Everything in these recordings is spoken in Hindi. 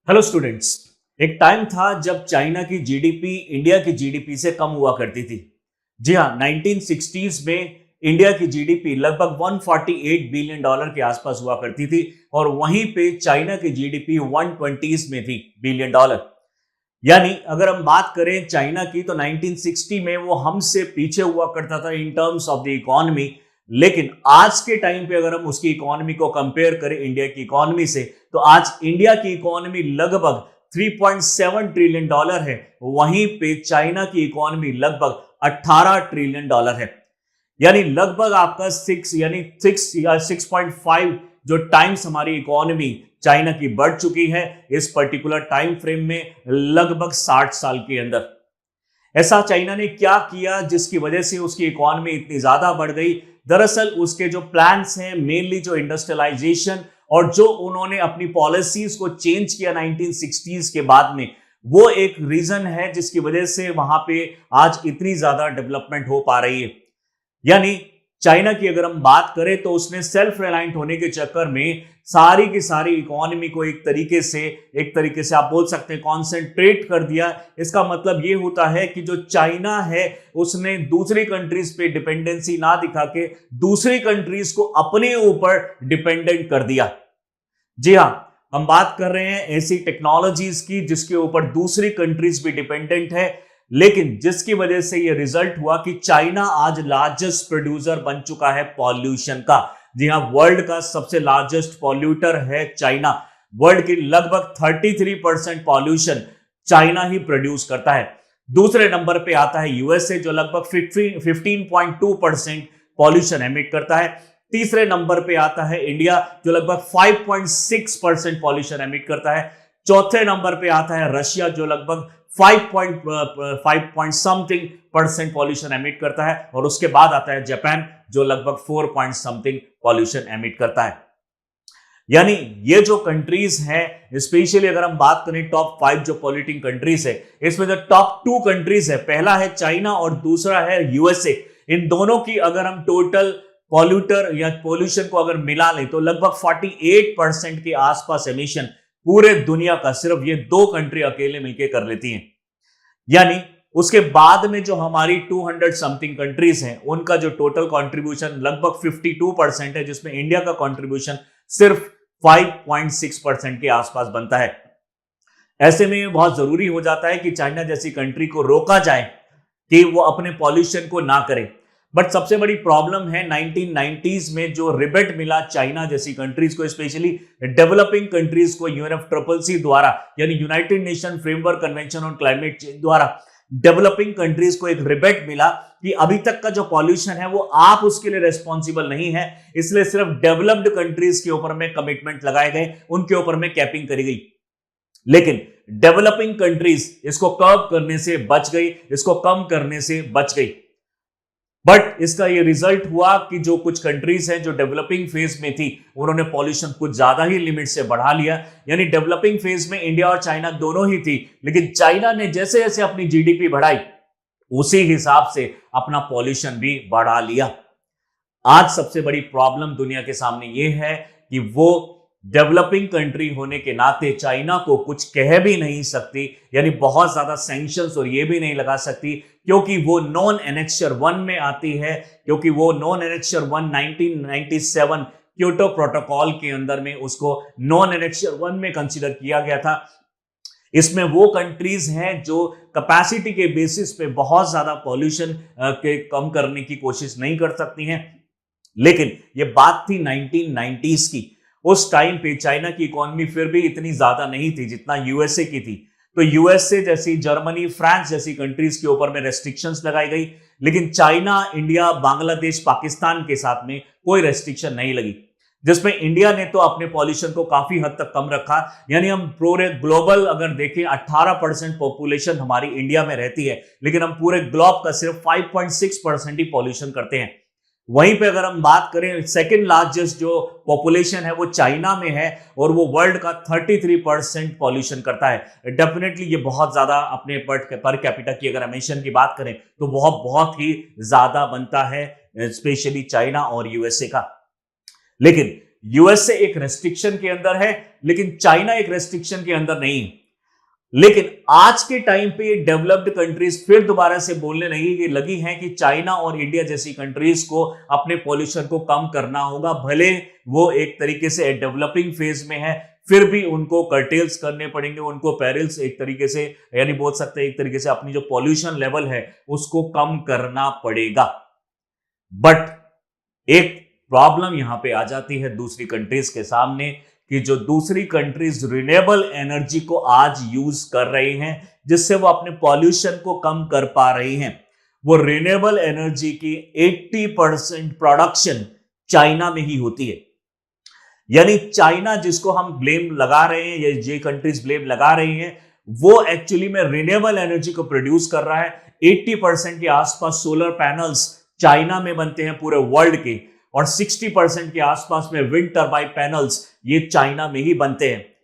Hello students. एक टाइम था जब चाइना की जीडीपी इंडिया की जीडीपी से कम हुआ करती थी। जी हाँ, 1960s में इंडिया की जीडीपी लगभग 148 बिलियन डॉलर के आसपास हुआ करती थी और वहीं पे चाइना की जीडीपी 120s में थी बिलियन डॉलर। यानी अगर हम बात करें चाइना की तो 1960 में वो हमसे पीछे हुआ करता था in terms of the economy. लेकिन आज के टाइम पे अगर हम उसकी इकोनॉमी को कंपेयर करें इंडिया की इकोनॉमी से तो आज इंडिया की इकोनॉमी लगभग 3.7 ट्रिलियन डॉलर है। वहीं पे चाइना की इकोनॉमी लगभग 18 ट्रिलियन डॉलर है। यानी लगभग आपका 6 या 6.5 जो टाइम्स हमारी इकोनॉमी चाइना की बढ़ चुकी है इस पर्टिकुलर टाइम फ्रेम में लगभग 60 साल के अंदर। ऐसा चाइना ने क्या किया जिसकी वजह से उसकी इकोनॉमी इतनी ज्यादा बढ़ गई? दरअसल उसके जो प्लान्स हैं, मेनली जो इंडस्ट्रियलाइजेशन और जो उन्होंने अपनी पॉलिसीज को चेंज किया 1960s के बाद में, वो एक रीजन है जिसकी वजह से वहां पे आज इतनी ज्यादा डेवलपमेंट हो पा रही है। यानी चाइना की अगर हम बात करें तो उसने सेल्फ रिलायंट होने के चक्कर में सारी की सारी इकोनॉमी को एक तरीके से आप बोल सकते हैं कॉन्सेंट्रेट कर दिया। इसका मतलब ये होता है कि जो चाइना है उसने दूसरी कंट्रीज पे डिपेंडेंसी ना दिखा के दूसरी कंट्रीज को अपने ऊपर डिपेंडेंट कर दिया। जी हाँ, हम बात कर रहे हैं ऐसी टेक्नोलॉजीज की जिसके ऊपर दूसरी कंट्रीज भी डिपेंडेंट है। लेकिन जिसकी वजह से यह रिजल्ट हुआ कि चाइना आज लार्जेस्ट प्रोड्यूसर बन चुका है पॉल्यूशन का। जी हाँ, वर्ल्ड का सबसे लार्जेस्ट पॉल्यूटर है चाइना। वर्ल्ड की लगभग 33% पॉल्यूशन चाइना ही प्रोड्यूस करता है। दूसरे नंबर पे आता है यूएसए जो लगभग 15.2% पॉल्यूशन एमिट करता है। तीसरे नंबर पे आता है इंडिया जो लगभग 5.6% पॉल्यूशन एमिट करता है। चौथे नंबर पे आता है रशिया जो लगभग 5 समथिंग परसेंट पॉल्यूशन एमिट करता है। और उसके बाद आता है जापान जो लगभग 4 समथिंग पॉल्यूशन एमिट करता है। यानी ये जो कंट्रीज हैं, स्पेशली अगर हम बात करें टॉप 5 जो पॉल्यूटिंग कंट्रीज है, इसमें जो टॉप 2 कंट्रीज है, पहला है चाइना और दूसरा है यूएसए। इन दोनों की अगर हम टोटल पॉल्यूटर या पॉल्यूशन को अगर मिला लें तो लगभग 48% के आसपास एमिशन पूरे दुनिया का सिर्फ ये 2 कंट्री अकेले मिलकर कर लेती हैं। यानी उसके बाद में जो हमारी 200 समथिंग कंट्रीज हैं उनका जो टोटल कंट्रीब्यूशन लगभग 52% है, जिसमें इंडिया का कंट्रीब्यूशन सिर्फ 5.6% के आसपास बनता है। ऐसे में बहुत जरूरी हो जाता है कि चाइना जैसी कंट्री को रोका जाए कि वो अपने पॉल्यूशन को ना करे। बट सबसे बड़ी प्रॉब्लम है 1990s में जो रिबेट मिला चाइना जैसी कंट्रीज को, स्पेशली डेवलपिंग कंट्रीज को यूएनएफसीसीसी द्वारा यानी United Nation framework convention on climate change द्वारा डेवलपिंग कंट्रीज को एक रिबेट मिला कि अभी तक का जो पॉल्यूशन है वो आप उसके लिए रेस्पॉन्सिबल नहीं है, इसलिए सिर्फ डेवलप्ड कंट्रीज के ऊपर में कमिटमेंट लगाए गए, उनके ऊपर में कैपिंग करी गई। लेकिन डेवलपिंग कंट्रीज इसको कर्व करने से बच गई, इसको कम करने से बच गई। बट इसका ये रिजल्ट हुआ कि जो कुछ कंट्रीज हैं जो डेवलपिंग फेज में थी उन्होंने पॉल्यूशन कुछ ज्यादा ही लिमिट से बढ़ा लिया। यानी डेवलपिंग फेज में इंडिया और चाइना दोनों ही थी, लेकिन चाइना ने जैसे जैसे अपनी जीडीपी बढ़ाई उसी हिसाब से अपना पॉल्यूशन भी बढ़ा लिया। आज सबसे बड़ी प्रॉब्लम दुनिया के सामने यह है कि वो डेवलपिंग कंट्री होने के नाते चाइना को कुछ कह भी नहीं सकती, यानी बहुत ज्यादा सैंक्शंस और ये भी नहीं लगा सकती क्योंकि वो नॉन एनेक्सचर 1 में आती है। क्योंकि वो नॉन एनेक्सचर 1 1997 क्योटो प्रोटोकॉल के अंदर में उसको नॉन एनेक्सचर 1 में कंसीडर किया गया था। इसमें वो कंट्रीज हैं जो कैपेसिटी के बेसिस पे बहुत ज्यादा पॉल्यूशन के कम करने की कोशिश नहीं कर सकती हैं। लेकिन ये बात थी 1990s की। उस टाइम पे चाइना की इकोनॉमी फिर भी इतनी ज्यादा नहीं थी जितना यूएसए की थी। तो यूएसए जैसी, जर्मनी, फ्रांस जैसी कंट्रीज के ऊपर में रेस्ट्रिक्शंस लगाई गई, लेकिन चाइना, इंडिया, बांग्लादेश, पाकिस्तान के साथ में कोई रेस्ट्रिक्शन नहीं लगी, जिसमें इंडिया ने तो अपने पॉल्यूशन को काफी हद तक कम रखा। यानी हम पूरे ग्लोबल अगर देखें 18% पॉपुलेशन हमारी इंडिया में रहती है, लेकिन हम पूरे ग्लोब का सिर्फ 5.6% ही पॉल्यूशन करते हैं। वहीं पे अगर हम बात करें सेकंड लार्जेस्ट जो पॉपुलेशन है वो चाइना में है और वो वर्ल्ड का 33% पॉल्यूशन करता है। डेफिनेटली ये बहुत ज्यादा अपने पर कैपिटा की अगर एमिशन की बात करें तो बहुत बहुत ही ज्यादा बनता है, स्पेशली चाइना और यूएसए का। लेकिन यूएसए एक रेस्ट्रिक्शन के अंदर है, लेकिन चाइना एक रेस्ट्रिक्शन के अंदर नहीं है। लेकिन आज के टाइम पे ये डेवलप्ड कंट्रीज फिर दोबारा से बोलने लगी हैं कि चाइना और इंडिया जैसी कंट्रीज को अपने पॉल्यूशन को कम करना होगा। भले वो एक तरीके से डेवलपिंग फेज में है, फिर भी उनको कर्टेल्स करने पड़ेंगे, उनको पेरिल्स एक तरीके से, यानी बोल सकते हैं एक तरीके से अपनी जो पॉल्यूशन लेवल है उसको कम करना पड़ेगा। बट एक प्रॉब्लम यहां पे आ जाती है दूसरी कंट्रीज के सामने कि जो दूसरी कंट्रीज रिन्यूएबल एनर्जी को आज यूज कर रही हैं, जिससे वो अपने पॉल्यूशन को कम कर पा रही हैं, वो रिन्यूएबल एनर्जी की 80% प्रोडक्शन चाइना में ही होती है। यानी चाइना जिसको हम ब्लेम लगा रहे हैं, या ये कंट्रीज ब्लेम लगा रही हैं, वो एक्चुअली में रिन्यूएबल एनर्जी को प्रोड्यूस कर रहा है। 80% के आसपास सोलर पैनल्स चाइना में बनते हैं पूरे वर्ल्ड के, और 60% के आसपास में विंड टर्बाइन पैनल्स ये चाइना में ही बनते हैं।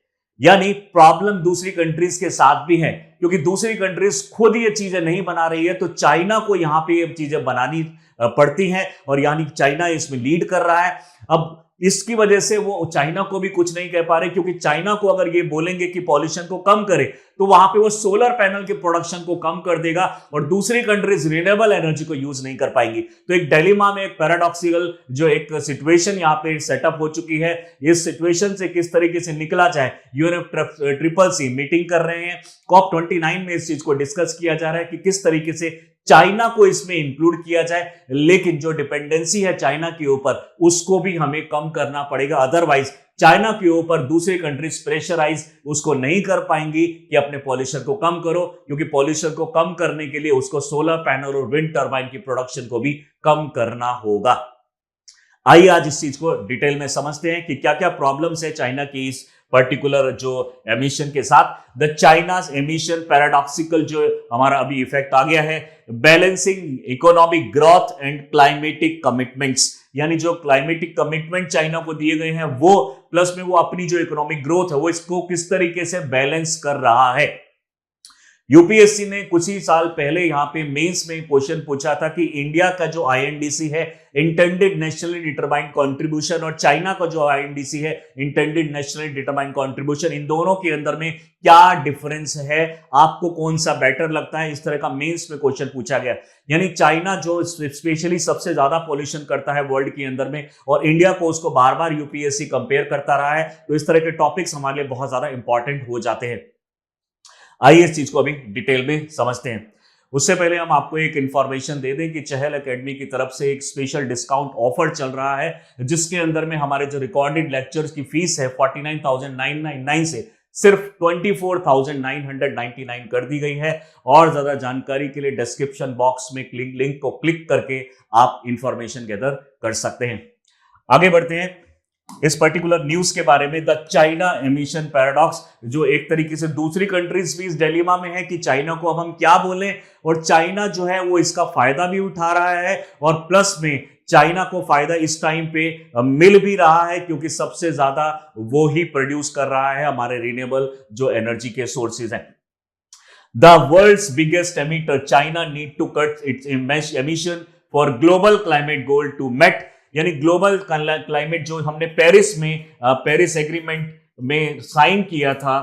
यानी प्रॉब्लम दूसरी कंट्रीज के साथ भी है, क्योंकि दूसरी कंट्रीज खुद ये चीजें नहीं बना रही है, तो चाइना को यहां पे ये चीजें बनानी पड़ती हैं, और यानी चाइना इसमें लीड कर रहा है। अब इसकी वजह से वो चाइना को भी कुछ नहीं कह पा रहे, क्योंकि चाइना को अगर ये बोलेंगे कि पॉल्यूशन को कम करे, तो वहां पे वो सोलर पैनल के प्रोडक्शन को कम कर देगा, और दूसरी कंट्रीज रिन्यूएबल एनर्जी को यूज नहीं कर पाएंगी। तो एक डिलेमा में, एक पैराडॉक्सिकल जो एक सिचुएशन यहाँ पे सेटअप हो चुकी है। इस सिचुएशन से किस तरीके से निकला जाए, UNFCCC मीटिंग कर रहे हैं। COP29 में इस चीज को डिस्कस किया जा रहा है कि किस तरीके से चाइना को इसमें इंक्लूड किया जाए, लेकिन जो डिपेंडेंसी है चाइना के ऊपर उसको भी हमें कम करना पड़ेगा। अदरवाइज चाइना के ऊपर दूसरी कंट्रीज प्रेशराइज उसको नहीं कर पाएंगी कि अपने पॉल्यूशन को कम करो, क्योंकि पॉल्यूशन को कम करने के लिए उसको सोलर पैनल और विंड टर्बाइन की प्रोडक्शन को भी कम करना होगा। आइए आज इस चीज को डिटेल में समझते हैं कि क्या क्या प्रॉब्लम्स है चाइना की इस पर्टिकुलर जो एमिशन के साथ। द चाइनाज एमिशन पैराडॉक्सिकल जो हमारा अभी इफेक्ट आ गया है, balancing economic growth and climatic commitments, यानी जो क्लाइमेटिक कमिटमेंट चाइना को दिए गए हैं वो, प्लस में वो अपनी जो इकोनॉमिक ग्रोथ है वो इसको किस तरीके से बैलेंस कर रहा है। यूपीएससी ने कुछ ही साल पहले यहाँ पे मेंस में क्वेश्चन पूछा था कि इंडिया का जो आईएनडीसी है, इंटेंडेड नेशनली डिटरमाइंड कंट्रीब्यूशन, और चाइना का जो आईएनडीसी है, इंटेंडेड नेशनली डिटरमाइंड कंट्रीब्यूशन, इन दोनों के अंदर में क्या डिफरेंस है, आपको कौन सा बेटर लगता है, इस तरह का मेंस में क्वेश्चन पूछा गया। यानी चाइना जो स्पेशली सबसे ज्यादा पॉल्यूशन करता है वर्ल्ड के अंदर में, और इंडिया को उसको बार बार यूपीएससी कंपेयर करता रहा है, तो इस तरह के टॉपिक्स हमारे लिए बहुत ज्यादा इंपॉर्टेंट हो जाते हैं। आइए इस चीज को अभी डिटेल में समझते हैं। उससे पहले हम आपको एक इंफॉर्मेशन दे दें कि चहल एकेडमी की तरफ से एक स्पेशल डिस्काउंट ऑफर चल रहा है, जिसके अंदर में हमारे जो रिकॉर्डेड लेक्चर्स की फीस है 49,999 से सिर्फ 24,999 कर दी गई है। और ज्यादा जानकारी के लिए डिस्क्रिप्शन बॉक्स में लिंक को क्लिक करके आप इंफॉर्मेशन गैदर कर सकते हैं। आगे बढ़ते हैं इस पर्टिकुलर न्यूज के बारे में, द चाइना एमिशन पैराडॉक्स, जो एक तरीके से दूसरी कंट्रीज भी इस डिलेमा में है कि चाइना को अब हम क्या बोलें, और चाइना जो है वो इसका फायदा भी उठा रहा है, और प्लस में चाइना को फायदा इस टाइम पे मिल भी रहा है, क्योंकि सबसे ज्यादा वो ही प्रोड्यूस कर रहा है हमारे रिन्यूएबल जो एनर्जी के सोर्सेज हैं। The world's biggest emitter China need to cut its emission for global climate goal to met, यानी ग्लोबल क्लाइमेट जो हमने पेरिस एग्रीमेंट में साइन किया था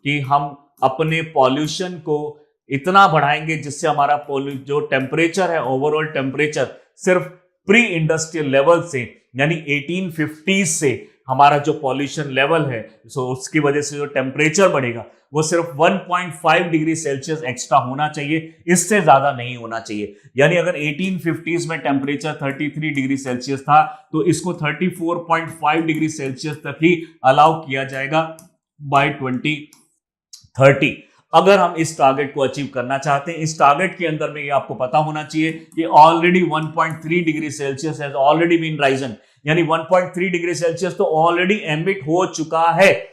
कि हम अपने पॉल्यूशन को इतना बढ़ाएंगे जिससे हमारा जो टेम्परेचर है, ओवरऑल टेम्परेचर सिर्फ प्री इंडस्ट्रियल लेवल से, यानी 1850 से हमारा जो पॉल्यूशन लेवल है, सो उसकी वजह से जो टेम्परेचर बढ़ेगा वो सिर्फ 1.5 डिग्री सेल्सियस एक्स्ट्रा होना चाहिए, इससे ज्यादा नहीं होना चाहिए। यानी अगर 1850s में टेम्परेचर 33 डिग्री सेल्सियस था, तो इसको 34.5 डिग्री सेल्सियस तक ही अलाउ किया जाएगा बाय 2030। अगर हम इस टारगेट को अचीव करना चाहते हैं, इस टारगेट के अंदर में ये आपको पता होना चाहिए कि already 1.3 degree Celsius has already been risen, यानी 1.3 डिग्री सेल्सियस तो ऑलरेडी एमिट हो चुका है।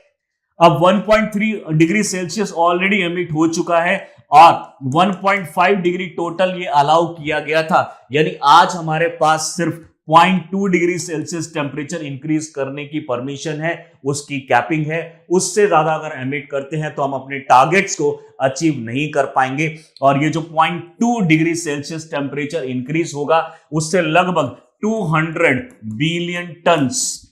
अब 1.3 डिग्री सेल्सियस ऑलरेडी एमिट हो चुका है, और 1.5 डिग्री टोटल ये अलाउ किया गया था, यानी आज हमारे पास सिर्फ 0.2 डिग्री सेल्सियस टेम्परेचर इंक्रीज करने की परमिशन है, उसकी कैपिंग है। उससे ज्यादा अगर एमिट करते हैं तो हम अपने टारगेट्स को अचीव नहीं कर पाएंगे, और ये जो 0.2 डिग्री सेल्सियस टेम्परेचर इंक्रीज होगा उससे लगभग 200 billion turns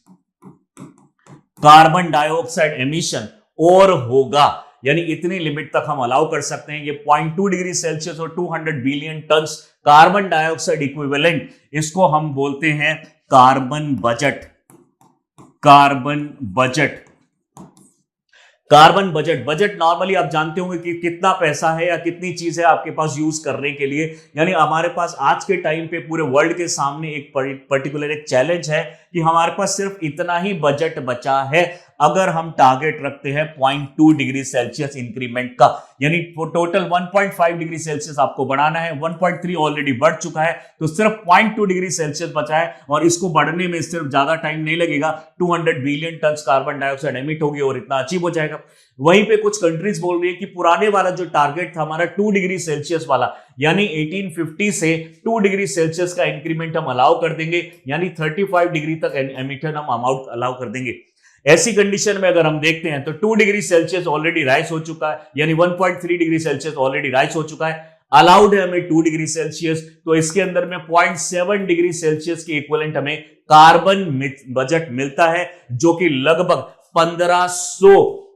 carbon dioxide emission और होगा, यानी इतनी लिमिट तक हम अलाउ कर सकते हैं। ये 0.2 डिग्री सेल्सियस और 200 billion ton carbon dioxide equivalent, इसको हम बोलते हैं carbon budget. Carbon budget, carbon budget. Budget normally आप जानते होंगे कि कितना पैसा है या कितनी चीज है आपके पास यूज करने के लिए, यानी हमारे पास आज के टाइम पे पूरे वर्ल्ड के सामने एक पर्टिकुलर एक चैलेंज है कि हमारे पास सिर्फ इतना ही बजट बचा है अगर हम टारगेट रखते हैं 0.2 डिग्री सेल्सियस इंक्रीमेंट का, यानी टोटल 1.5 डिग्री सेल्सियस आपको बढ़ाना है। 1.3 ऑलरेडी बढ़ चुका है, तो सिर्फ 0.2 डिग्री सेल्सियस बचा है और इसको बढ़ने में सिर्फ ज्यादा टाइम नहीं लगेगा। 200 billion ton carbon dioxide emit होगी और इतना अचीव हो जाएगा। वहीं पे कुछ कंट्रीज बोल रही है कि पुराने वाला जो टारगेट था हमारा 2 डिग्री सेल्सियस वाला, यानी 1850 से 2 डिग्री सेल्सियस का इंक्रीमेंट हम अलाउ कर देंगे, यानी 35 डिग्री तक एमिशन हम अमाउंट अलाउ कर देंगे। ऐसी कंडीशन में अगर हम देखते हैं तो 2 डिग्री सेल्सियस ऑलरेडी राइज हो चुका है, यानी 1.3 डिग्री सेल्सियस ऑलरेडी राइज हो चुका है। अलाउड है हमें 2 डिग्री सेल्सियस, तो इसके अंदर में 0.7 डिग्री सेल्सियस के इक्विवेलेंट हमें कार्बन बजट मिलता है, जो कि लगभग 1500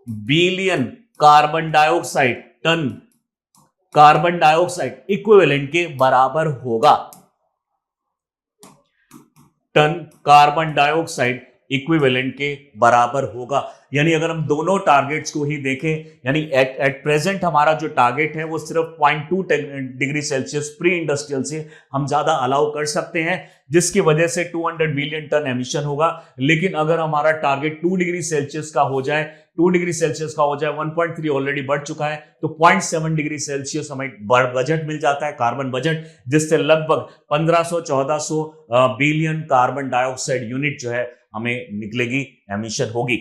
billion carbon dioxide ton carbon dioxide equivalent के बराबर होगा। टन कार्बन डाइऑक्साइड इक्विवेलेंट के बराबर होगा। यानी अगर हम दोनों टारगेट्स को ही देखें, यानी एट प्रेजेंट हमारा जो टारगेट है वो सिर्फ 0.2 डिग्री सेल्सियस प्री इंडस्ट्रियल से हम ज्यादा अलाउ कर सकते हैं, जिसकी वजह से 200 बिलियन टन एमिशन होगा। लेकिन अगर हमारा टारगेट 2 डिग्री सेल्सियस का हो जाए, 2 डिग्री सेल्सियस का हो जाए, 1.3 ऑलरेडी बढ़ चुका है, तो 0.7 डिग्री सेल्सियस हमें बजट मिल जाता है, कार्बन बजट, जिससे लगभग 1500-1400 बिलियन कार्बन डाइऑक्साइड यूनिट जो है हमें निकलेगी, एमिशन होगी।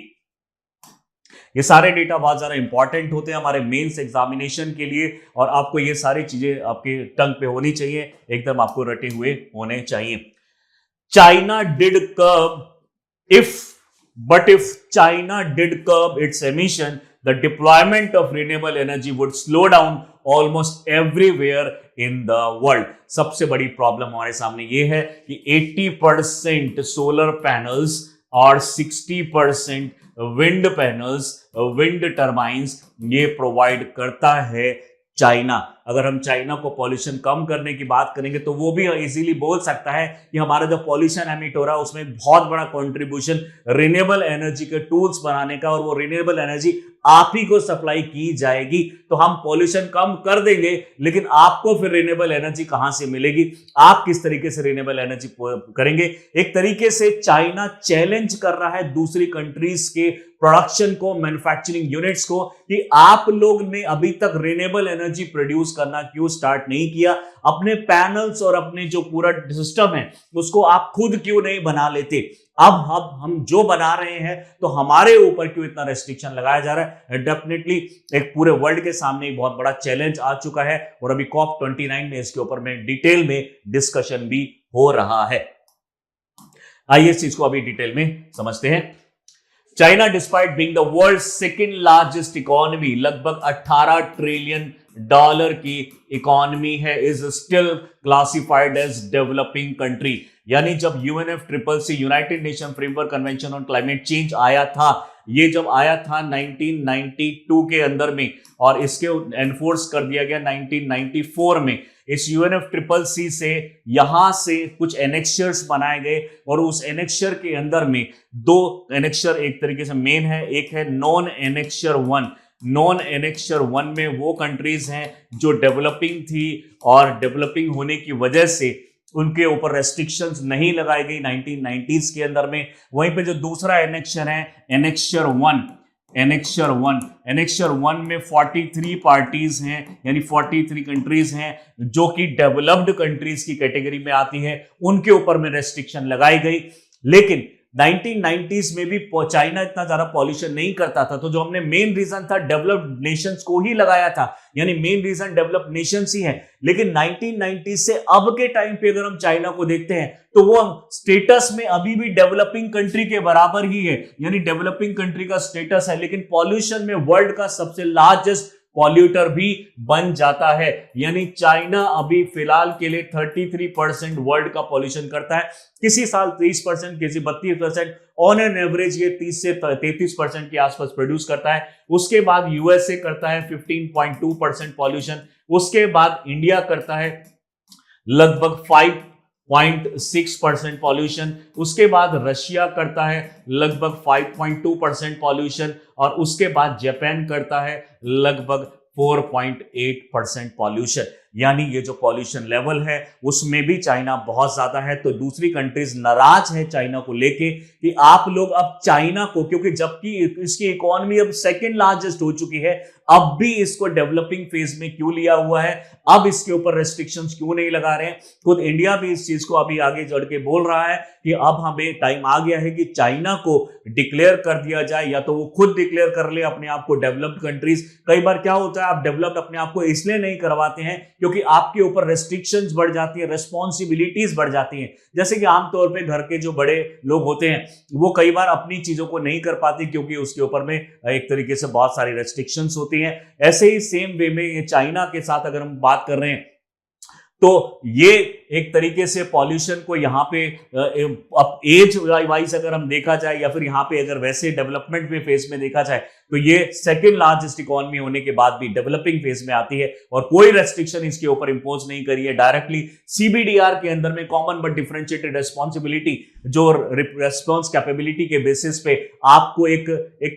ये सारे डेटा बहुत ज्यादा इंपॉर्टेंट होते हैं हमारे मेंस एग्जामिनेशन के लिए, और आपको ये सारी चीजें आपके टंग पे होनी चाहिए, एकदम आपको रटे हुए होने चाहिए। China did curb if China did curb its emission, the deployment of renewable energy would slow down almost everywhere in the world। सबसे बड़ी प्रॉब्लम हमारे सामने ये है कि 80% सोलर पैनल्स और 60% विंड पैनल्स, विंड टर्बाइंस ये प्रोवाइड करता है चाइना। अगर हम चाइना को पॉल्यूशन कम करने की बात करेंगे तो वो भी इजीली बोल सकता है कि हमारा जो पॉल्यूशन एमिट हो रहा है उसमें बहुत बड़ा कंट्रीब्यूशन रिन्यूएबल एनर्जी के टूल्स बनाने का, और वो रिन्यूएबल एनर्जी आप ही को सप्लाई की जाएगी। तो हम पॉल्यूशन कम कर देंगे, लेकिन आपको फिर रिन्यूएबल एनर्जी कहां से मिलेगी, आप किस तरीके से रिन्यूएबल एनर्जी करेंगे। एक तरीके से चाइना चैलेंज कर रहा है दूसरी कंट्रीज के प्रोडक्शन को, मैन्युफैक्चरिंग यूनिट्स को, कि आप लोग ने अभी तक रिन्यूएबल एनर्जी प्रोड्यूस करना क्यों स्टार्ट नहीं किया, अपने पैनल्स और अपने जो पूरा सिस्टम है उसको आप खुद क्यों नहीं बना लेते। अब हम जो बना रहे हैं तो हमारे ऊपर क्यों इतना रेस्ट्रिक्शन लगाया जा रहा है। डेफिनेटली एक पूरे वर्ल्ड के सामने एक बहुत बड़ा चैलेंज आ चुका है, और अभी COP29 में इसके ऊपर में डिटेल में डिस्कशन भी हो रहा है। आइए इस चीज को अभी डिटेल में समझते हैं। China despite being the world second largest economy, लगभग 18 ट्रिलियन डॉलर की इकोनॉमी है, is still classified as developing country. यानी जब UNFCCC United Nation framework convention on climate change आया था, ये जब आया था 1992 के अंदर में, और इसके एनफोर्स कर दिया गया 1994 में, इस UNFCCC से यहां से कुछ एनेक्शर्स बनाए गए, और उस एनेक्शर के अंदर में 2 एनेक्शर एक तरीके से मेन है, एक है नॉन एनेक्शर 1। नॉन एनेक्शर 1 में वो कंट्रीज हैं जो डेवलपिंग थी, और डेवलपिंग होने की वजह से उनके ऊपर रेस्ट्रिक्शंस नहीं लगाई गई 1990s के अंदर में। वहीं पे जो दूसरा एनेक्शर है, एनेक्शर 1 में 43 पार्टीज हैं, यानी 43 कंट्रीज हैं जो कि डेवलप्ड कंट्रीज की कैटेगरी में आती है, उनके ऊपर में रेस्ट्रिक्शन लगाई गई। लेकिन 1990s में भी चाइना इतना ज्यादा पॉल्यूशन नहीं करता था, तो जो हमने मेन रीजन था डेवलप्ड नेशंस को ही लगाया था, यानी मेन रीजन डेवलप्ड नेशंस ही है। लेकिन 1990 से अब के टाइम पे अगर हम चाइना को देखते हैं तो वो स्टेटस में अभी भी डेवलपिंग कंट्री के बराबर ही है, यानी डेवलपिंग कंट्री का स्टेटस है, लेकिन पॉल्यूशन में वर्ल्ड का सबसे लार्जेस्ट पॉल्यूटर भी बन जाता है। यानी चाइना अभी फिलहाल के लिए 33% वर्ल्ड का पॉल्यूशन करता है, किसी साल 30%, किसी 32%, ऑन एन एवरेज ये 30 से 33% के आसपास प्रोड्यूस करता है। उसके बाद यूएसए करता है 15.2% पॉल्यूशन, उसके बाद इंडिया करता है लगभग 5.6% पॉल्यूशन, उसके बाद रशिया करता है लगभग 5.2% पॉल्यूशन, और उसके बाद जापान करता है लगभग 4.8% पॉल्यूशन। यानी ये जो पॉल्यूशन लेवल है उसमें भी चाइना बहुत ज्यादा है। तो दूसरी कंट्रीज नाराज है चाइना को लेके कि आप लोग अब चाइना को, क्योंकि जबकि इसकी इकोनॉमी अब सेकेंड लार्जेस्ट हो चुकी है, अब भी इसको डेवलपिंग फेज में क्यों लिया हुआ है, अब इसके ऊपर रेस्ट्रिक्शंस क्यों नहीं लगा रहे हैं। खुद इंडिया भी इस चीज को अभी आगे चढ़ के बोल रहा है कि अब हमें टाइम आ गया है कि चाइना को डिक्लेयर कर दिया जाए, या तो वो खुद डिक्लेयर कर ले अपने आप को डेवलप्ड कंट्रीज। कई बार क्या होता है, आप डेवलप्ड अपने आप को इसलिए नहीं करवाते हैं क्योंकि आपके ऊपर रेस्ट्रिक्शंस बढ़ जाती है, रेस्पॉन्सिबिलिटीज बढ़ जाती हैं। जैसे कि आमतौर पे घर के जो बड़े लोग होते हैं वो कई बार अपनी चीजों को नहीं कर पाते क्योंकि उसके ऊपर में एक तरीके से बहुत सारी रेस्ट्रिक्शंस होती हैं। ऐसे ही सेम वे में ये चाइना के साथ अगर हम बात कर रहे हैं तो ये एक तरीके से पॉल्यूशन को यहाँ पे अब एज वाइज अगर हम देखा जाए, या फिर यहाँ पे अगर वैसे डेवलपमेंट में फेज में देखा जाए, तो ये सेकंड लार्जेस्ट इकोनॉमी होने के बाद भी डेवलपिंग फेज में आती है और कोई रेस्ट्रिक्शन इसके ऊपर इंपोज नहीं करी है। डायरेक्टली सीबीडीआर के अंदर में कॉमन बट डिफरेंशिएटेड रेस्पॉन्सिबिलिटी, जो रेस्पॉन्स कैपेबिलिटी के बेसिस पे आपको एक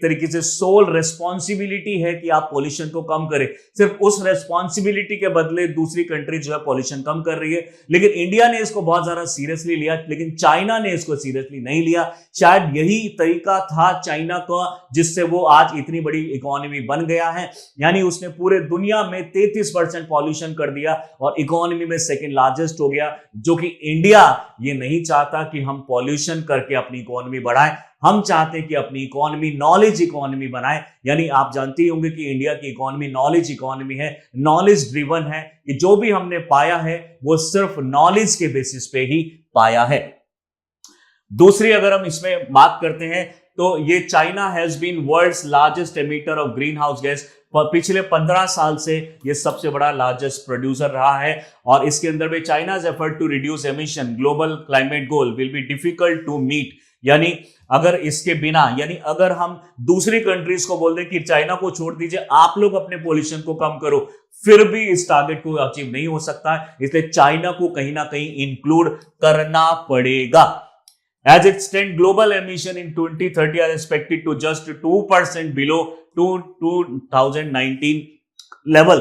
तरीके से सोल रेस्पॉन्सिबिलिटी है कि आप पॉल्यूशन को कम करें। सिर्फ उस रेस्पॉन्सिबिलिटी के बदले दूसरी कंट्री जो है पॉल्यूशन कम कर रही है, लेकिन इंडिया ने इसको बहुत ज्यादा सीरियसली लिया, लेकिन चाइना ने इसको सीरियसली नहीं लिया। शायद यही तरीका था चाइना का जिससे वो आज इतनी बड़ी इकोनॉमी बन गया है। यानी उसने पूरे दुनिया में 33% पॉल्यूशन कर दिया और इकोनॉमी में सेकंड लार्जेस्ट हो गया, जो कि इंडिया ये नहीं चाहता कि हम पॉल्यूशन करके अपनी इकोनॉमी बढ़ाएं। हम चाहते हैं कि अपनी इकोनॉमी नॉलेज इकोनॉमी बनाए। यानी आप जानते ही होंगे कि इंडिया की इकोनॉमी नॉलेज इकोनॉमी है, नॉलेज ड्रिवन है, कि जो भी हमने पाया है वो सिर्फ नॉलेज के बेसिस पे ही पाया है। दूसरी अगर हम इसमें बात करते हैं तो ये China has been world's largest emitter of green house gas. पिछले 15 साल से ये सबसे बड़ा लार्जेस्ट प्रोड्यूसर रहा है और इसके अंदर में China's effort to reduce emission global climate goal will be difficult to meet. यानी अगर इसके बिना, यानी अगर हम दूसरी कंट्रीज को बोल दें कि चाइना को छोड़ दीजिए, आप लोग अपने पॉल्यूशन को कम करो, फिर भी इस टारगेट को अचीव नहीं हो सकता। इसलिए चाइना को कहीं ना कहीं इंक्लूड करना पड़ेगा। As it stands, global emission in 2030 are expected to just 2% below 2019 level।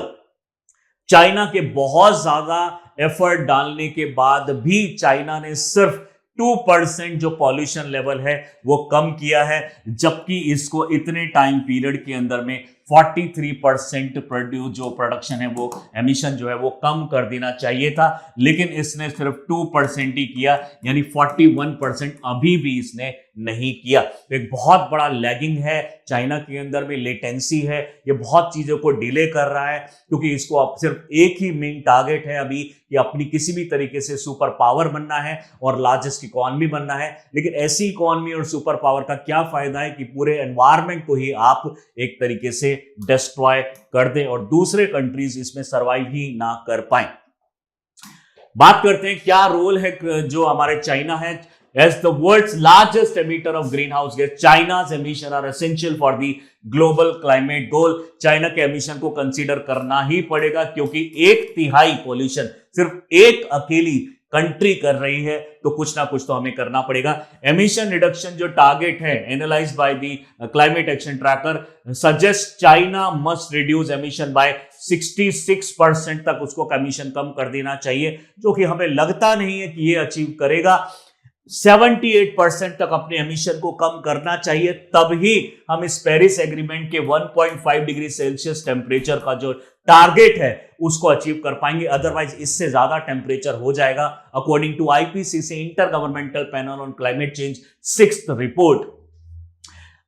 China के बहुत ज्यादा एफर्ट डालने के बाद भी चाइना ने सिर्फ 2% जो पॉल्यूशन लेवल है वो कम किया है, जबकि इसको इतने टाइम पीरियड के अंदर में 43% जो प्रोडक्शन है वो एमिशन जो है वो कम कर देना चाहिए था, लेकिन इसने सिर्फ 2% ही किया। यानी 41% अभी भी इसने नहीं किया। तो एक बहुत बड़ा लैगिंग है चाइना के अंदर में, लेटेंसी है, ये बहुत चीजों को डिले कर रहा है क्योंकि इसको अब सिर्फ एक ही मेन टारगेट है अभी कि अपनी किसी भी तरीके से सुपर पावर बनना है और लार्जेस्ट इकोनॉमी बनना है। लेकिन ऐसी इकोनॉमी और सुपर पावर का क्या फायदा है कि पूरे एनवायरमेंट को ही आप एक तरीके से डिस्ट्रॉय कर दें और दूसरे कंट्रीज इसमें सर्वाइव ही ना कर पाए। बात करते हैं क्या रोल है जो हमारे चाइना है। As the world's largest emitter of greenhouse gas, China's emissions are essential for the global climate goal। China के एमिशन को कंसीडर करना ही पड़ेगा क्योंकि 1/3 पॉल्यूशन सिर्फ एक अकेली कंट्री कर रही है, तो कुछ ना कुछ तो हमें करना पड़ेगा। एमिशन रिडक्शन जो टारगेट है analysed by the climate action tracker suggest China must reduce emission by 66% तक उसको एमिशन कम कर देना चाहिए, जो कि हमें लगता नहीं है कि ये अचीव करेगा। 78% तक अपने एमिशन को कम करना चाहिए, तब ही हम इस पेरिस एग्रीमेंट के 1.5 डिग्री सेल्सियस टेम्परेचर का जो टारगेट है उसको अचीव कर पाएंगे। अदरवाइज इससे ज्यादा टेम्परेचर हो जाएगा, according to IPCC intergovernmental panel on climate change 6th report.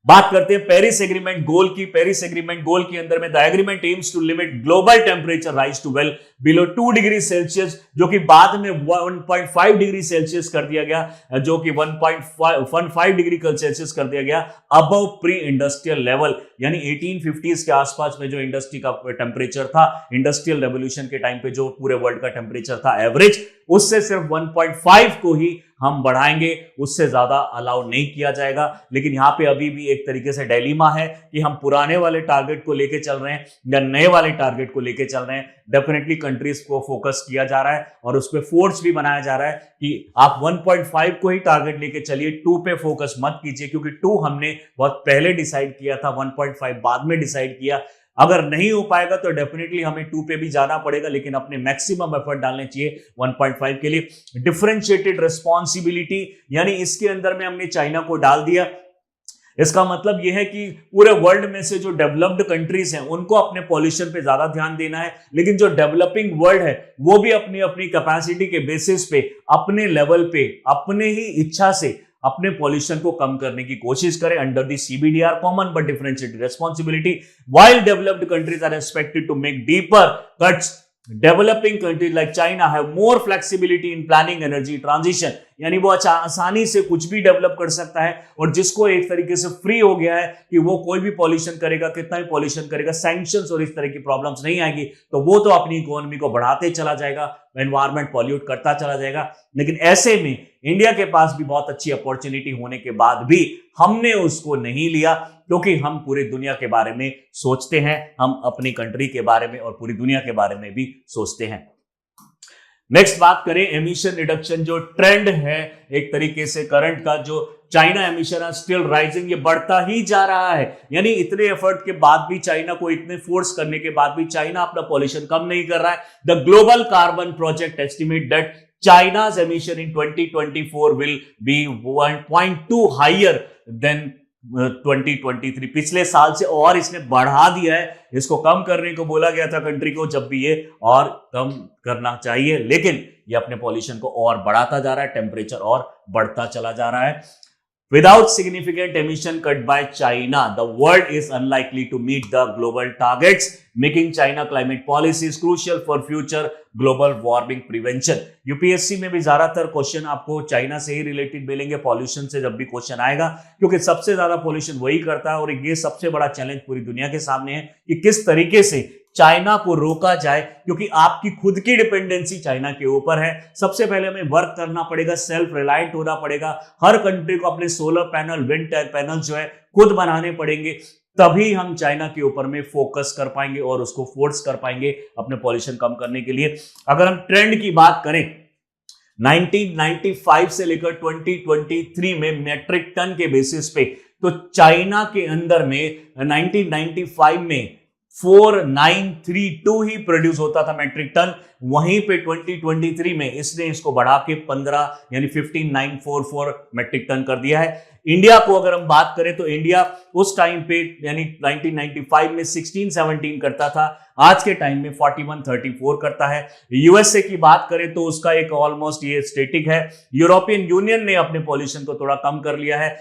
बात करते हैं पेरिस एग्रीमेंट गोल की। पेरिस एग्रीमेंट गोल के अंदर में the agreement aims to limit global temperature rise to well below 2 degree Celsius, जो कि बाद में 1.5 डिग्री सेल्सियस कर दिया गया, जो कि 1.15 डिग्री सेल्सियस कर दिया गया अबव प्री इंडस्ट्रियल लेवल। यानी 1850s के आसपास में जो इंडस्ट्री का टेम्परेचर था, इंडस्ट्रियल रेवोल्यूशन के टाइम पे जो पूरे वर्ल्ड का टेम्परेचर था एवरेज, उससे सिर्फ 1.5 को ही हम बढ़ाएंगे, उससे ज्यादा अलाउ नहीं किया जाएगा। लेकिन यहां पे अभी भी एक तरीके से डायलेमा है कि हम पुराने वाले टारगेट को लेके चल रहे हैं या नए वाले टारगेट को लेके चल रहे हैं। डेफिनेटली कंट्रीज को फोकस किया जा रहा है और उस पर फोर्स भी बनाया जा रहा है कि आप 1.5 को ही टारगेट लेके चलिए, 2 पे फोकस मत कीजिए, क्योंकि 2 हमने बहुत पहले डिसाइड किया था, 1.5 बाद में डिसाइड किया। अगर नहीं हो पाएगा तो डेफिनेटली हमें 2 पे भी जाना पड़ेगा, लेकिन अपने मैक्सिमम एफर्ट डालने चाहिए 1.5 के लिए। डिफरेंशिएटेड रिस्पॉन्सिबिलिटी, यानी इसके अंदर में हमने चाइना को डाल दिया। इसका मतलब यह है कि पूरे वर्ल्ड में से जो डेवलप्ड कंट्रीज हैं उनको अपने पॉल्यूशन पे ज्यादा ध्यान देना है, लेकिन जो डेवलपिंग वर्ल्ड है वो भी अपनी अपनी कैपेसिटी के बेसिस पे, अपने लेवल पे, अपने ही इच्छा से अपने पॉल्यूशन को कम करने की कोशिश करें under the CBDR, common but differentiated responsibility. While developed countries are expected to make deeper cuts, developing countries like China have more flexibility in planning energy transition. यानी वो आसानी से कुछ भी डेवलप कर सकता है, और जिसको एक तरीके से फ्री हो गया है कि वो कोई भी पॉल्यूशन करेगा, कितना भी पॉल्यूशन करेगा, सैंक्शंस और इस तरह की प्रॉब्लम्स नहीं आएगी, तो वो तो अपनी इकोनॉमी को बढ़ाते चला जाएगा, एनवायरमेंट पॉल्यूट करता चला जाएगा। लेकिन ऐसे में इंडिया के पास भी बहुत अच्छी अपॉर्चुनिटी होने के बाद भी हमने उसको नहीं लिया, क्योंकि हम पूरी दुनिया के बारे में सोचते हैं, हम अपनी कंट्री के बारे में और पूरी दुनिया के बारे में भी सोचते हैं। नेक्स्ट बात करें एमिशन रिडक्शन, जो ट्रेंड है एक तरीके से करंट का, जो China emission are still rising, ये बढ़ता ही जा रहा है। यानी इतने एफर्ट के बाद भी, चाइना को इतने फोर्स करने के बाद भी चाइना अपना पॉल्यूशन कम नहीं कर रहा है। The global carbon project estimate that China's emission in 2024 will be 1.2 higher than 2023। पिछले साल से और इसने बढ़ा दिया है। इसको कम करने को बोला गया था कंट्री को, जब भी ये और कम करना चाहिए, लेकिन ये अपने पॉल्यूशन को और बढ़ाता जा रहा है, टेम्परेचर और बढ़ता चला जा रहा है। Without significant emission cut by China, the world is unlikely to meet the global targets, making China climate policies crucial for future global warming prevention। UPSC में भी ज्यादातर क्वेश्चन आपको चाइना से ही रिलेटेड मिलेंगे, पॉल्यूशन से जब भी क्वेश्चन आएगा, क्योंकि सबसे ज्यादा पॉल्यूशन वही करता है, और ये सबसे बड़ा चैलेंज पूरी दुनिया के सामने है कि किस तरीके से चाइना को रोका जाए, क्योंकि आपकी खुद की डिपेंडेंसी चाइना के ऊपर है। सबसे पहले हमें वर्क करना पड़ेगा, सेल्फ रिलायंट होना पड़ेगा। हर कंट्री को अपने सोलर पैनल, विंड पैनल जो है खुद बनाने पड़ेंगे, तभी हम चाइना के ऊपर में फोकस कर पाएंगे और उसको फोर्स कर पाएंगे अपने पॉल्यूशन कम करने के लिए। अगर हम ट्रेंड की बात करें, 1995 से लेकर 2023 में मेट्रिक टन के बेसिस पे, तो चाइना के अंदर में 1995 में 4932 ही प्रोड्यूस होता था मेट्रिक टन, वहीं पे 2023 में इसने इसको बढ़ा के 15 यानी 15944 मेट्रिक टन कर दिया है। इंडिया को अगर हम बात करें तो इंडिया उस टाइम पे यानी 1995 में 1617 करता था, आज के टाइम में 4134 करता है। यूएसए की बात करें तो उसका एक ऑलमोस्ट ये स्टेटिक है। यूरोपियन यूनियन ने अपने पॉल्यूशन को थोड़ा कम कर लिया है,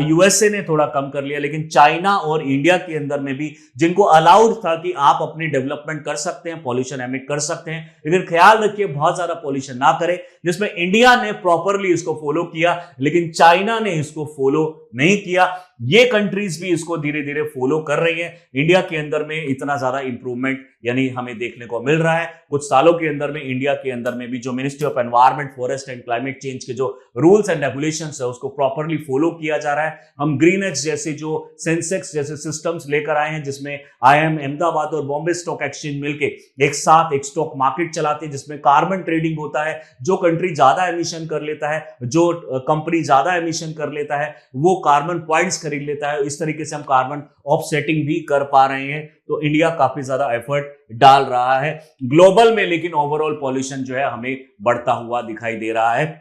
यूएसए ने थोड़ा कम कर लिया, लेकिन चाइना और इंडिया के अंदर में भी जिनको अलाउड था कि आप अपनी डेवलपमेंट कर सकते हैं, पॉल्यूशन एमिट कर सकते हैं, लेकिन ख्याल रखिए बहुत ज्यादा पॉल्यूशन ना करें, जिसमें इंडिया ने प्रॉपरली इसको फॉलो किया, लेकिन चाइना ने इसको फॉलो नहीं किया। ये कंट्रीज भी इसको धीरे धीरे फॉलो कर रही हैं। इंडिया के अंदर में इतना ज्यादा इंप्रूवमेंट यानी हमें देखने को मिल रहा है। कुछ सालों के अंदर में इंडिया के अंदर में भी जो ministry of environment, forest and climate change के जो रूल्स एंड रेगुलेशंस है उसको प्रॉपरली फॉलो किया जा रहा है। हम ग्रीन एक्स जैसे जो सेंसेक्स जैसे सिस्टम्स लेकर आए हैं, जिसमें IIM अहमदाबाद और बॉम्बे स्टॉक एक्सचेंज मिलके एक साथ एक स्टॉक मार्केट चलाते हैं, जिसमें कार्बन ट्रेडिंग होता है। जो कंट्री ज्यादा एमिशन कर लेता है, जो कंपनी ज्यादा एमिशन कर लेता है, वो कार्बन पॉइंट्स खरीद लेता है। इस तरीके से हम कार्बन ऑफसेटिंग भी कर पा रहे हैं। तो इंडिया काफी ज्यादा एफर्ट डाल रहा है ग्लोबल में, लेकिन ओवरऑल पॉल्यूशन जो है हमें बढ़ता हुआ दिखाई दे रहा है।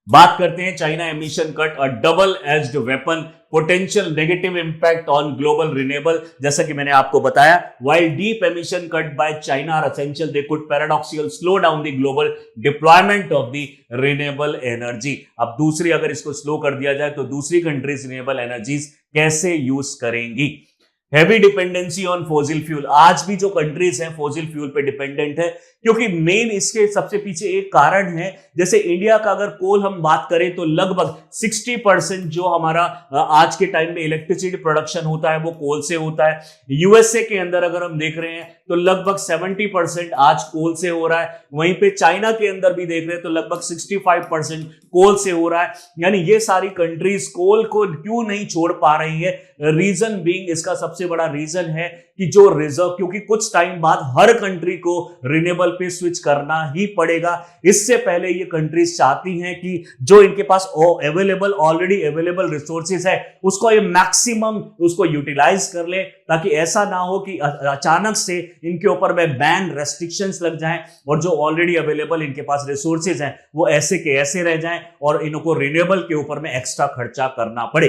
बात करते हैं China emission cut, a double edged weapon, potential negative impact on global renewable. जैसा कि मैंने आपको बताया, while deep emission cut by China are essential, they could paradoxical slow down the global deployment of the renewable energy. अब दूसरी अगर इसको स्लो कर दिया जाए तो दूसरी कंट्रीज रिन्यूएबल एनर्जीज कैसे यूज करेंगी? Heavy dependency on fossil fuel, आज भी जो कंट्रीज हैं फॉसिल फ्यूल पे डिपेंडेंट है, क्योंकि मेन इसके सबसे पीछे एक कारण है, जैसे इंडिया का अगर कोल हम बात करें तो लगभग 60% जो हमारा आज के टाइम में इलेक्ट्रिसिटी प्रोडक्शन होता है वो कोल से होता है। यूएसए के अंदर अगर हम देख रहे हैं तो लगभग 70% आज कोल से हो रहा है, वहीं पे चाइना के अंदर भी देख रहे हैं तो लगभग 65% कोल से हो रहा है। यानी ये सारी कंट्रीज कोल को क्यों नहीं छोड़ पा रही है, रीजन बीइंग, इसका सबसे बड़ा रीजन है कि जो रिजर्व, क्योंकि कुछ टाइम बाद हर कंट्री को रिन्यूएबल पे स्विच करना ही पड़ेगा। इससे पहले ये कंट्रीज चाहती हैं कि जो इनके पास ऑलरेडी अवेलेबल रिसोर्सेज है उसको ये मैक्सिमम उसको यूटिलाइज कर ले, ताकि ऐसा ना हो कि अचानक से इनके ऊपर में बैन रेस्ट्रिक्शंस लग जाएं और जो ऑलरेडी अवेलेबल इनके पास रिसोर्सेज हैं वो ऐसे के ऐसे रह जाएं और इनको रिन्यूएबल के ऊपर में एक्स्ट्रा खर्चा करना पड़े,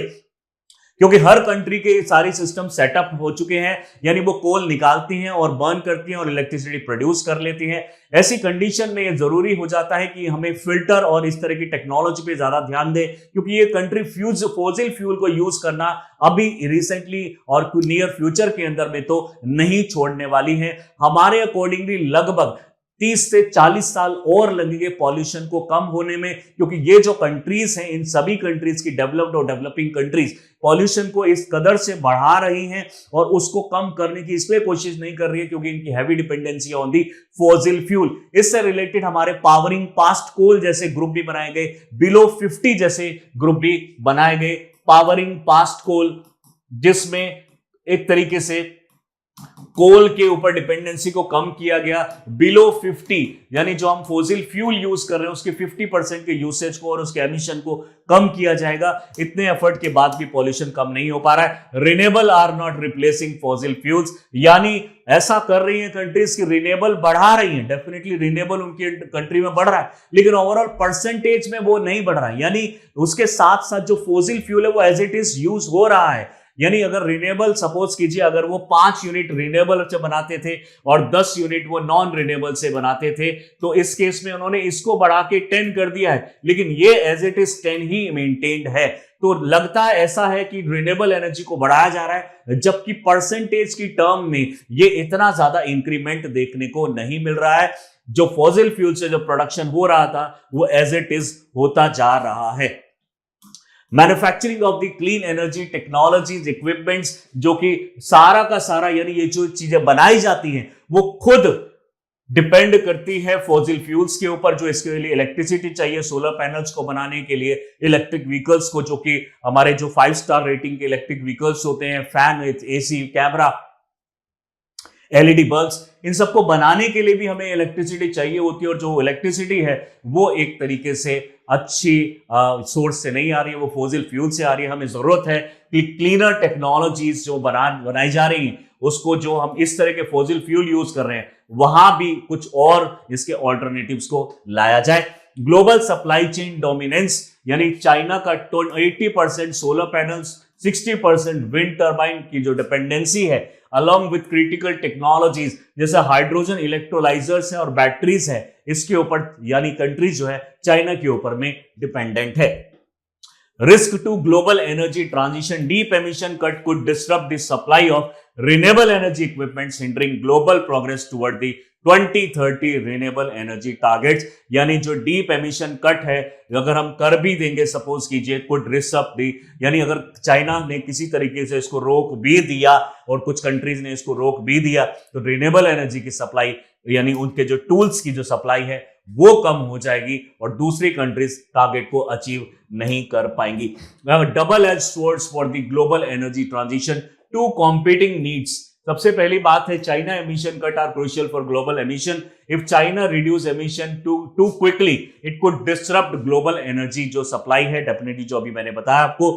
क्योंकि हर कंट्री के सारी सिस्टम सेटअप हो चुके हैं। यानी वो कोल निकालती हैं और बर्न करती हैं और इलेक्ट्रिसिटी प्रोड्यूस कर लेती हैं। ऐसी कंडीशन में ये जरूरी हो जाता है कि हमें फिल्टर और इस तरह की टेक्नोलॉजी पे ज्यादा ध्यान दें, क्योंकि ये कंट्री फॉसिल फ्यूल को यूज करना अभी रिसेंटली और नियर फ्यूचर के अंदर में तो नहीं छोड़ने वाली है। हमारे अकॉर्डिंगली लगभग 30 से 40 साल और लगेंगे पॉल्यूशन को कम होने में, क्योंकि ये जो कंट्रीज हैं, इन सभी कंट्रीज की डेवलप्ड और डेवलपिंग कंट्रीज पॉल्यूशन को इस कदर से बढ़ा रही हैं और उसको कम करने की इसलिए कोशिश नहीं कर रही है क्योंकि इनकी heavy dependency on the fossil fuel. इससे रिलेटेड हमारे पावरिंग पास्ट कोल जैसे ग्रुप भी बनाए गए, बिलो 50 जैसे ग्रुप भी बनाए गए। पावरिंग पास्ट कोल, जिसमें एक तरीके से कोल के ऊपर डिपेंडेंसी को कम किया गया, बिलो 50 यानी जो हम फॉसिल फ्यूल यूज कर रहे हैं उसके 50% के यूसेज को और उसके एमिशन को कम किया जाएगा। इतने एफर्ट के बाद भी पॉल्यूशन कम नहीं हो पा रहा है। Renewable are not replacing fossil fuels, यानी ऐसा कर रही है कंट्रीज की रिन्यूएबल बढ़ा रही है, डेफिनेटली रिन्यूएबल उनकी कंट्री में बढ़ रहा है, लेकिन ओवरऑल परसेंटेज में वो नहीं बढ़ रहा है। यानी उसके साथ साथ जो फॉसिल फ्यूल है वो एज इट इज यूज हो रहा है। यानी अगर रिन्यूएबल, सपोज कीजिए अगर वो 5 यूनिट रिन्यूएबल से बनाते थे और 10 यूनिट वो नॉन रिन्यूएबल से बनाते थे, तो इस केस में उन्होंने इसको बढ़ा के 10 कर दिया है, लेकिन ये एज इट इज 10 ही मेंटेन्ड है। तो लगता है ऐसा है कि रिन्यूएबल एनर्जी को बढ़ाया जा रहा है, जबकि परसेंटेज की टर्म में ये इतना ज्यादा इंक्रीमेंट देखने को नहीं मिल रहा है। जो फॉसिल फ्यूल से जो प्रोडक्शन हो रहा था वो एज इट इज होता जा रहा है। Manufacturing of the clean energy technologies equipments, जो कि सारा का सारा यानी ये जो चीजें बनाई जाती हैं वो खुद डिपेंड करती है फॉसिल फ्यूल्स के ऊपर। जो इसके लिए इलेक्ट्रिसिटी चाहिए सोलर पैनल्स को बनाने के लिए, इलेक्ट्रिक व्हीकल्स को, जो कि हमारे जो 5 स्टार रेटिंग के इलेक्ट्रिक व्हीकल्स होते हैं, fan, AC, camera, LED bulbs, इन सबको बनाने के लिए भी हमें इलेक्ट्रिसिटी चाहिए होती है। और जो इलेक्ट्रिसिटी है वो एक तरीके से अच्छी सोर्स से नहीं आ रही है, वो फॉसिल फ्यूल से आ रही है। हमें जरूरत है कि क्लीनर टेक्नोलॉजीज जो बनाई जा रही हैं उसको, जो हम इस तरह के फॉसिल फ्यूल यूज कर रहे हैं वहां भी कुछ और इसके ऑल्टरनेटिव्स को लाया जाए। ग्लोबल सप्लाई चेन डोमिनेंस, यानी चाइना का 80% सोलर पैनल्स, 60% विंड टर्बाइन की जो डिपेंडेंसी है, अलॉन्ग विथ क्रिटिकल टेक्नोलॉजीज जैसे हाइड्रोजन इलेक्ट्रोलाइजर्स है और बैटरीज है, इसके ऊपर यानी कंट्रीज जो है चाइना के ऊपर में डिपेंडेंट है। Risk to global energy transition, deep emission cut could disrupt the supply of renewable energy equipments, hindering global progress toward the 2030 renewable energy targets। यानी जो डीप एमिशन कट है अगर हम कर भी देंगे, सपोज कीजिए, कुड डिसरप्ट दी, यानी अगर चाइना ने किसी तरीके से इसको रोक भी दिया और कुछ कंट्रीज ने इसको रोक भी दिया, तो रिन्यूएबल एनर्जी की सप्लाई यानी उनके जो टूल्स की जो सप्लाई है वो कम हो जाएगी और दूसरी कंट्रीज टारगेट को अचीव नहीं कर पाएंगी। Double edge swords for the global energy transition, two competing needs. सबसे पहली बात है, China emission cut are crucial for global emission. If China reduce emission too quickly it could disrupt global energy जो सप्लाई है, डेफिनेटली जो अभी मैंने बताया आपको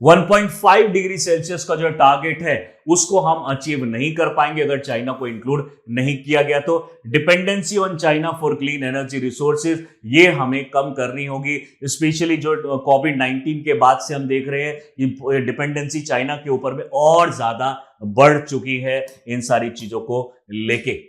1.5 डिग्री सेल्सियस का जो टारगेट है उसको हम अचीव नहीं कर पाएंगे अगर चाइना को इंक्लूड नहीं किया गया। तो dependency on China for clean energy resources ये हमें कम करनी होगी। स्पेशली जो कोविड-19 के बाद से हम देख रहे हैं ये डिपेंडेंसी चाइना के ऊपर में और ज्यादा बढ़ चुकी है इन सारी चीजों को लेके।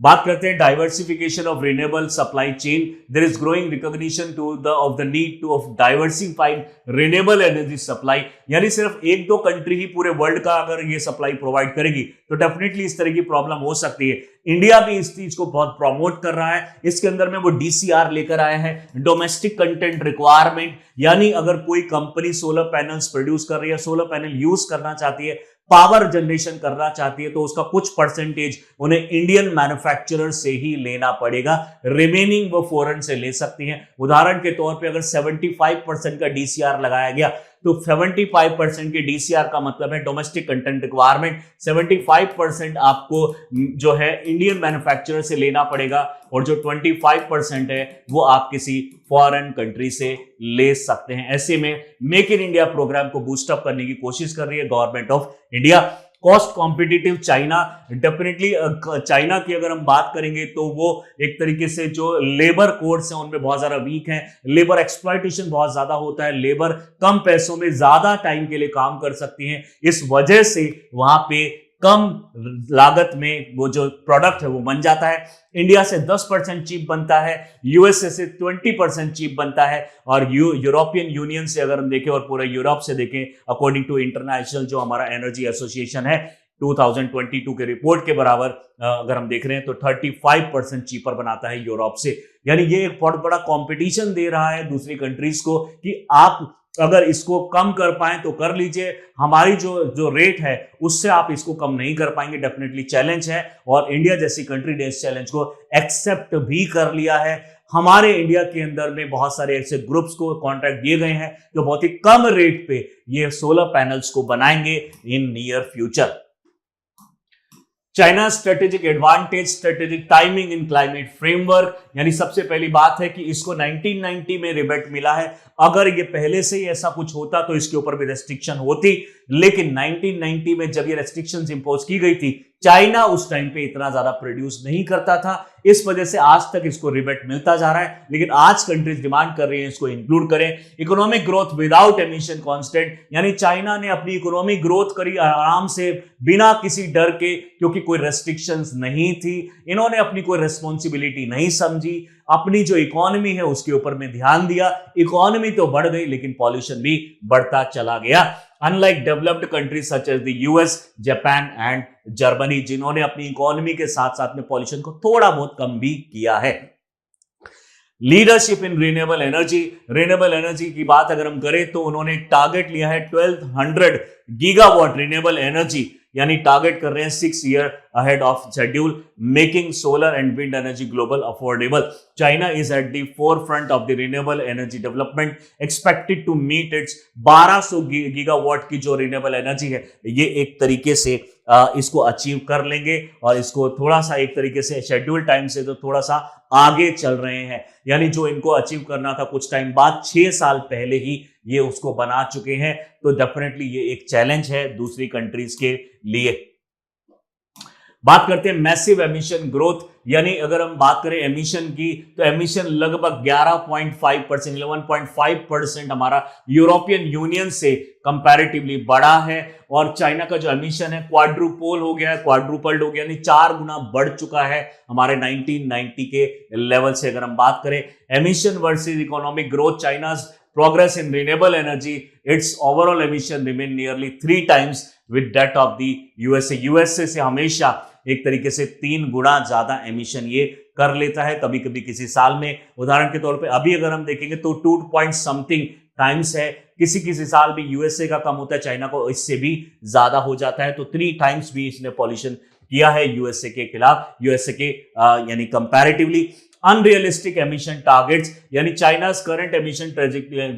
बात करते हैं diversification of renewable supply chain. There is growing recognition to the of the need to of diversified renewable energy supply. यानी सिर्फ एक दो कंट्री ही पूरे वर्ल्ड का अगर ये सप्लाई प्रोवाइड करेगी तो डेफिनेटली इस तरह की प्रॉब्लम हो सकती है। इंडिया भी इस चीज को बहुत प्रमोट कर रहा है। इसके अंदर में वो डीसीआर लेकर आया है, डोमेस्टिक कंटेंट रिक्वायरमेंट। यानी अगर कोई कंपनी सोलर पैनल्स प्रोड्यूस कर रही है, सोलर पैनल यूज करना चाहती है, पावर जनरेशन करना चाहती है, तो उसका कुछ परसेंटेज उन्हें इंडियन मैन्युफैक्चरर से ही लेना पड़ेगा। रिमेनिंग वो फॉरेन से ले सकती हैं। उदाहरण के तौर पे अगर 75% का डीसीआर लगाया गया तो 75% के डीसीआर का मतलब है डोमेस्टिक कंटेंट रिक्वायरमेंट। 75% आपको जो है इंडियन मैन्युफैक्चरर से लेना पड़ेगा और जो 25% है वो आप किसी फॉरेन कंट्री से ले सकते हैं। ऐसे में मेक इन इंडिया प्रोग्राम को बूस्टअप करने की कोशिश कर रही है government of India. Cost competitive China, definitely China की अगर हम बात करेंगे तो वो एक तरीके से जो लेबर कोर्स है उनमें बहुत ज्यादा वीक है। लेबर एक्सप्लॉयटेशन बहुत ज्यादा होता है, लेबर कम पैसों में ज्यादा टाइम के लिए काम कर सकती है। इस वजह से वहां पे कम लागत में वो जो प्रोडक्ट है वो बन जाता है। इंडिया से 10% चीप बनता है, यूएसए से 20% चीप बनता है और यूरोपियन यूनियन से अगर हम देखें और पूरे यूरोप से देखें, अकॉर्डिंग टू इंटरनेशनल जो हमारा एनर्जी एसोसिएशन है 2022 के रिपोर्ट के बराबर अगर हम देख रहे हैं तो 35% चीपर बनाता है यूरोप से। यानी ये एक बहुत बड़ा कंपटीशन दे रहा है दूसरी कंट्रीज को कि आप अगर इसको कम कर पाए तो कर लीजिए, हमारी जो रेट है उससे आप इसको कम नहीं कर पाएंगे। डेफिनेटली चैलेंज है और इंडिया जैसी कंट्री ने इस चैलेंज को एक्सेप्ट भी कर लिया है। हमारे इंडिया के अंदर में बहुत सारे ऐसे ग्रुप्स को कॉन्ट्रैक्ट दिए गए हैं जो बहुत ही कम रेट पे ये सोलर पैनल्स को बनाएंगे in near future. China strategic advantage, strategic timing in climate framework. यानी सबसे पहली बात है कि इसको 1990 में रिबेट मिला है। अगर ये पहले से ही ऐसा कुछ होता तो इसके ऊपर भी रेस्ट्रिक्शन होती, लेकिन 1990 में जब ये रेस्ट्रिक्शंस इंपोज की गई थी, चाइना उस टाइम पे इतना ज्यादा प्रोड्यूस नहीं करता था। इस वजह से आज तक इसको रिबेट मिलता जा रहा है, लेकिन आज कंट्रीज डिमांड कर रही है इसको इंक्लूड करें। Economic growth without emission constant, यानी चाइना ने अपनी इकोनॉमिक ग्रोथ करी आराम से बिना किसी डर के, क्योंकि कोई रेस्ट्रिक्शंस नहीं थी। इन्होंने अपनी कोई रिस्पॉन्सिबिलिटी नहीं समझी, अपनी जो इकोनॉमी है उसके ऊपर में ध्यान दिया। इकोनॉमी तो बढ़ गई लेकिन पॉल्यूशन भी बढ़ता चला गया। Unlike developed countries such as the US, Japan and Germany, जिन्होंने अपनी इकोनॉमी के साथ साथ में पॉल्यूशन को थोड़ा बहुत कम भी किया है। Leadership in renewable energy, renewable energy की बात अगर हम करें तो उन्होंने टारगेट लिया है 1200 गीगावाट रिन्यूएबल एनर्जी, यानी टारगेट कर रहे हैं 6 year ahead of schedule, making solar and wind energy global affordable. China is at the forefront of the renewable energy development, expected to meet its 1200 gigawatt की जो रिन्यूएबल एनर्जी है, ये एक तरीके से इसको अचीव कर लेंगे और इसको थोड़ा सा एक तरीके से शेड्यूल टाइम से तो थोड़ा सा आगे चल रहे हैं। यानी जो इनको अचीव करना था कुछ टाइम बाद, 6 साल पहले ही ये उसको बना चुके हैं। तो डेफिनेटली ये एक चैलेंज है दूसरी कंट्रीज के लिए। बात करते हैं मैसिव एमिशन ग्रोथ, यानी अगर हम बात करें एमिशन की तो एमिशन लगभग 11.5%, 11.5% हमारा यूरोपियन यूनियन से कंपैरेटिवली बड़ा है। और चाइना का जो एमिशन है क्वाड्रुपल हो गया है, क्वाड्रुपल्ड हो गया, यानी 4 गुना बढ़ चुका है हमारे 1990 के लेवल से। अगर हम बात करें emission versus economic growth, चाइना's progress in renewable energy, its overall emission remain nearly 3 times with that of the USA. USA से हमेशा एक तरीके से 3 गुना ज्यादा एमिशन ये कर लेता है कभी कभी किसी साल में। उदाहरण के तौर पे अभी अगर हम देखेंगे तो 2 टाइम्स है, किसी किसी साल भी यूएसए का कम होता है, चाइना को इससे भी ज्यादा हो जाता है। तो 3 टाइम्स भी इसने पॉल्यूशन किया है यूएसए के खिलाफ, यूएसए के यानी कंपैरेटिवली। अनरियलिस्टिक एमिशन टारगेट्स, यानी चाइना's करंट एमिशन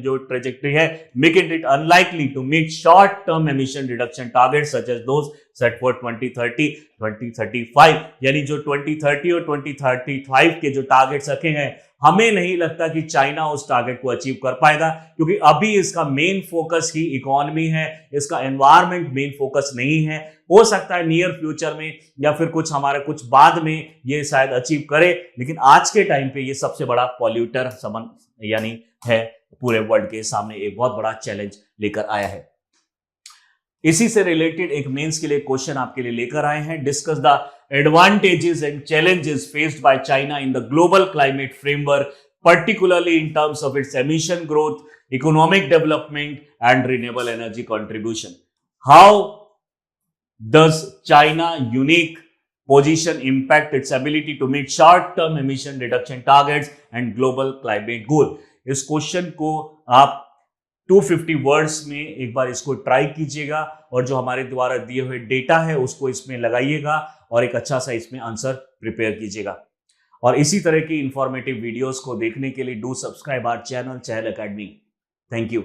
जो ट्रेजेक्टरी है, making it unlikely to meet short term emission reduction targets such as those set for 2030 2035। यानी जो 2030 और 2035 के जो टारगेट्स रखे हैं, हमें नहीं लगता कि चाइना उस टारगेट को अचीव कर पाएगा, क्योंकि अभी इसका मेन फोकस ही इकोनॉमी है, इसका एनवायरमेंट मेन फोकस नहीं है। हो सकता है नियर फ्यूचर में या फिर कुछ बाद में ये शायद अचीव करे, लेकिन आज के टाइम पे ये सबसे बड़ा पॉल्यूटर यानी है पूरे वर्ल्ड के सामने, एक बहुत बड़ा चैलेंज लेकर आया है। इसी से रिलेटेड एक मेंस के लिए क्वेश्चन आपके लिए लेकर आए हैं। Discuss the advantages and challenges faced by China in the global climate framework, particularly in terms of its emission growth, economic development, and renewable energy contribution. How does China unique position impact its ability to meet short-term emission reduction targets and global climate goal? इस क्वेश्चन को आप 250 वर्ड्स में एक बार इसको ट्राई कीजिएगा और जो हमारे द्वारा दिए हुए डेटा है उसको इसमें लगाइएगा और एक अच्छा सा इसमें आंसर प्रिपेयर कीजिएगा। और इसी तरह की इंफॉर्मेटिव वीडियोस को देखने के लिए do subscribe our channel Chahal academy. Thank you.